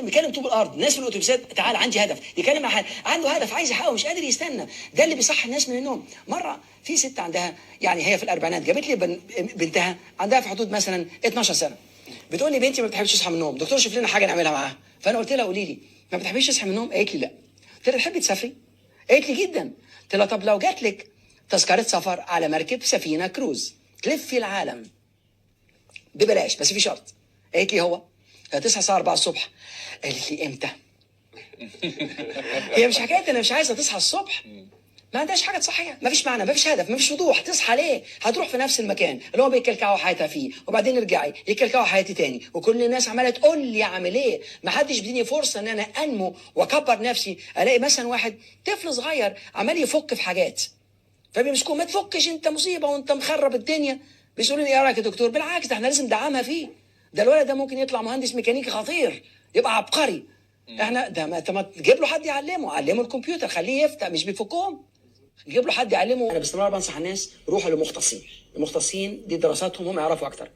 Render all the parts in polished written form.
بيكلم طوب الارض، الناس في الاتوبيسات تعال عندي هدف، يكلم مع حد عنده هدف عايز يحققه مش قادر يستنى، ده اللي بيصحي الناس من النوم. مره في ست عندها يعني هي في الاربعينات جابت لي بنتها عندها في حدود مثلا 12 سنه، بتقول لي بنتي ما بتحبش تصحى من النوم، دكتور شوف لنا حاجه نعملها معاها. فانا قلت لها قولي لي ما بتحبيش تصحي من النوم؟ قالت لي لا. قلت لها تحبي تسافري؟ قالت لي جدا. قلت لها طب لو جات لك تذكره سفر على مركب سفينه كروز تلفي العالم ببلاش بس في شرط. قالت لي هو هتصحى الساعه 4 الصبح. قالت لي امتى؟ هي مش حكايه انا مش عايزه تصحى الصبح، ما عندهاش حاجه تصحيها، ما فيش معنى، ما فيش هدف، ما فيش وضوح. تصحى ليه؟ هتروح في نفس المكان اللي هو بيكلكعوا حياتها فيه وبعدين يرجعي يكلكعوا حياتي تاني، وكل الناس عماله تقول لي اعمل ايه. ما حدش بيديني فرصه ان انا انمو واكبر نفسي. الاقي مثلا واحد طفل صغير عمال يفك في حاجات فبيمسكوه ما تفكش انت مصيبه وانت مخرب الدنيا. بيسالوني ايه رايك يا دكتور؟ بالعكس ده احنا لازم ندعمها فيه، ده الولد ده ممكن يطلع مهندس ميكانيكي خطير يبقى عبقري. احنا ده ما تجيب له حد يعلمه، علمه الكمبيوتر خليه يفتح مش بيفكهم، يجيب له حد يعلمه. انا باستمرار بنصح الناس روحوا لمختصين، المختصين دي دراساتهم هم يعرفوا اكتر.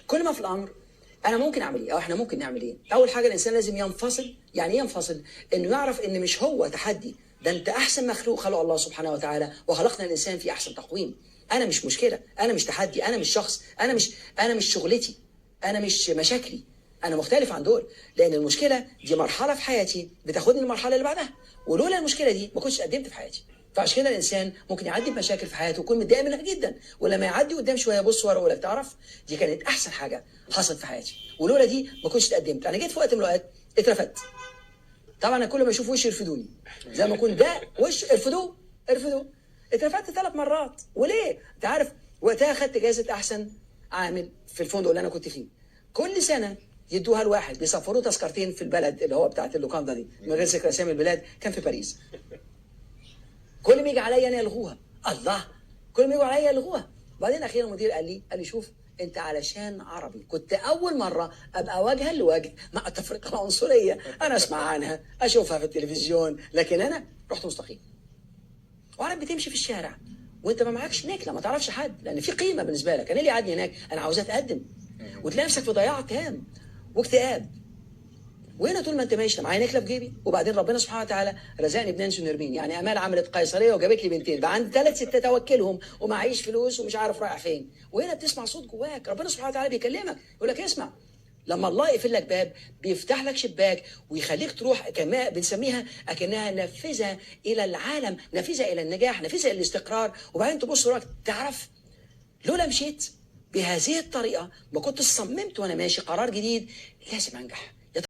كل ما في الامر انا ممكن اعمل ايه او احنا ممكن نعمل ايه. اول حاجه الانسان لازم ينفصل. يعني ايه ينفصل؟ انه يعرف ان مش هو تحدي، ده انت احسن مخلوق خلق الله سبحانه وتعالى وخلقنا الانسان في احسن تقويم. انا مش مشكله، انا مش تحدي، انا مش شخص، انا مش شغلتي، انا مش مشاكلي، انا مختلف عن دول. لان المشكله دي مرحله في حياتي بتاخدني المرحله اللي بعدها، ولولا المشكله دي ما كنتش قدمت في حياتي. فعشان كده الانسان ممكن يعدي بمشاكل في حياته ويكون متضايق منها جدا، ولما يعدي قدام شويه يبص ورا ويقول لك تعرف دي كانت احسن حاجه حصلت في حياتي، ولولا دي ما كنتش اتقدمت. انا جيت في وقت من الاوقات اترفدت. طبعا انا كل ما اشوف وشي يرفدوني، زي ما اكون ده وش ارفدوه ارفدوه. اترفدت 3 مرات. وليه؟ انت عارف وقتها خدت جائزه احسن عامل في الفندق اللي انا كنت فيه. كل سنه يدوها لواحد بيسافروه تذكرتين في البلد اللي هو بتاعت اللوكاندا دي من غير ذكر اسامي البلاد، كان في باريس. كل ما يجي عليا انا يلغوها. الله، كل ما يجوا عليا يلغوها. بعدين اخيرا المدير قال لي شوف انت علشان عربي كنت اول مره ابقى وجها لوجه مع تفرقه العنصريه، انا اسمع عنها اشوفها في التلفزيون لكن انا رحت مستقيم. وعارف بتمشي في الشارع وانت ما معكش نكله، ما تعرفش حد، لان في قيمه بالنسبه لك. انا اللي قعدني هناك انا عاوز اتقدم، وتلاقي نفسك في ضياع تام واكتئاب. وهنا طول ما انت ماشي معايا نكله في جيبي، وبعدين ربنا سبحانه وتعالى رزقني بنانسي ونرمين. يعني امال عملت قيصريه وجابت لي بنتين، بقى عندي 3 ستات اوكلهم ومعيش فلوس ومش عارف رايح فين. وهنا بتسمع صوت جواك ربنا سبحانه وتعالى بيكلمك يقول لك اسمع. لما الله يقفل لك باب بيفتح لك شباك ويخليك تروح، كما بنسميها اكنها نافذه الى العالم، نافذه الى النجاح، نافذه الى الاستقرار. وبعدين تبص وراك تعرف لولا مشيت بهذه الطريقه ما كنت صممت وانا ماشي قرار جديد لازم انجح،